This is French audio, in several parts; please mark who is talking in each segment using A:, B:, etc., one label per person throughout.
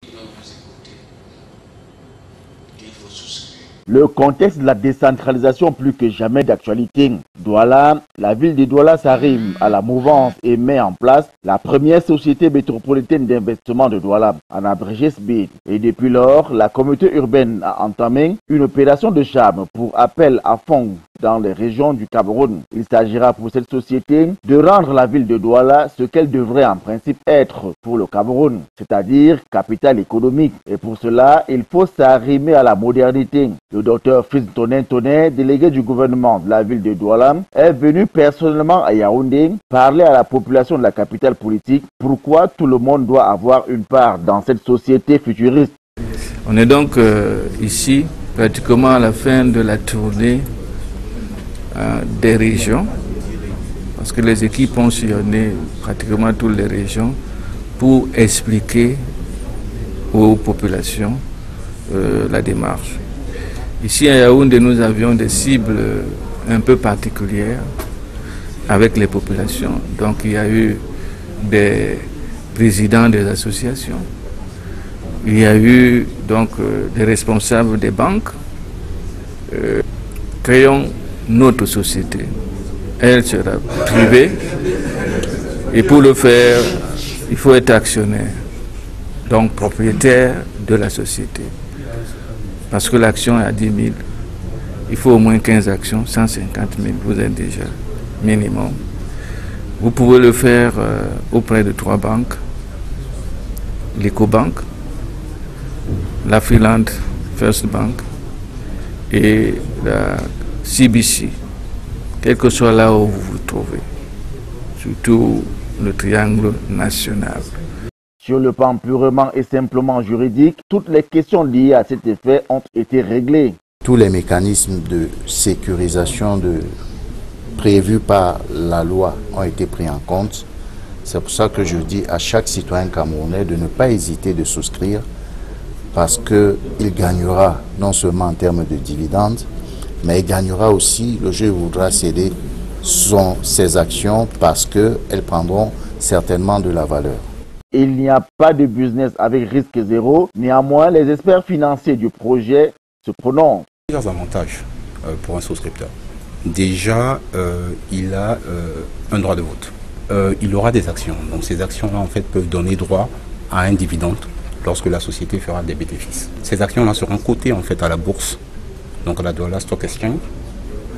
A: Ils doivent vous écouter, qu'il faut souscrire.
B: Le contexte de la décentralisation plus que jamais d'actualité. Douala, la ville de Douala s'arrime à la mouvance et met en place la première société métropolitaine d'investissement de Douala, en abrégé SBID. Et depuis lors, la communauté urbaine a entamé une opération de charme pour appel à fonds dans les régions du Cameroun. Il s'agira pour cette société de rendre la ville de Douala ce qu'elle devrait en principe être pour le Cameroun, c'est-à-dire capitale économique. Et pour cela, il faut s'arrimer à la modernité. Le docteur Fritz Tonin, délégué du gouvernement de la ville de Douala, est venu personnellement à Yaoundé parler à la population de la capitale politique pourquoi tout le monde doit avoir une part dans cette société futuriste.
C: On est donc ici pratiquement à la fin de la tournée des régions, parce que les équipes ont sillonné pratiquement toutes les régions pour expliquer aux populations la démarche. Ici à Yaoundé, nous avions des cibles un peu particulières avec les populations. Donc il y a eu des présidents des associations, il y a eu donc des responsables des banques. Créons notre société. Elle sera privée et pour le faire, il faut être actionnaire, donc propriétaire de la société. Parce que l'action est à 10 000, il faut au moins 15 actions, 150 000, vous êtes déjà minimum. Vous pouvez le faire auprès de 3 banques, l'Ecobank, la Freeland First Bank et la CBC, quel que soit là où vous vous trouvez, surtout le triangle national.
B: Sur le plan purement et simplement juridique, toutes les questions liées à cet effet ont été réglées.
D: Tous les mécanismes de sécurisation prévus par la loi ont été pris en compte. C'est pour ça que je dis à chaque citoyen camerounais de ne pas hésiter de souscrire parce qu'il gagnera non seulement en termes de dividendes, mais il gagnera aussi, le jeu voudra céder ses actions parce qu'elles prendront certainement de la valeur.
B: Il n'y a pas de business avec risque zéro. Néanmoins, les experts financiers du projet se prononcent.
E: Plusieurs avantages pour un souscripteur. Déjà, il a un droit de vote. Il aura des actions. Donc ces actions-là, en fait, peuvent donner droit à un dividende lorsque la société fera des bénéfices. Ces actions-là seront cotées en fait à la bourse, donc à la Douala Stock Exchange.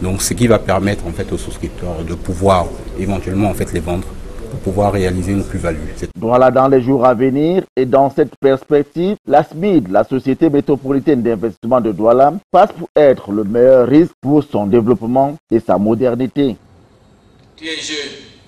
E: Donc ce qui va permettre en fait aux souscripteurs de pouvoir éventuellement en fait les vendre pour pouvoir réaliser une plus-value.
B: Douala dans les jours à venir et dans cette perspective, la SBID, la Société métropolitaine d'investissement de Douala, passe pour être le meilleur risque pour son développement et sa modernité.
A: Tu es jeune.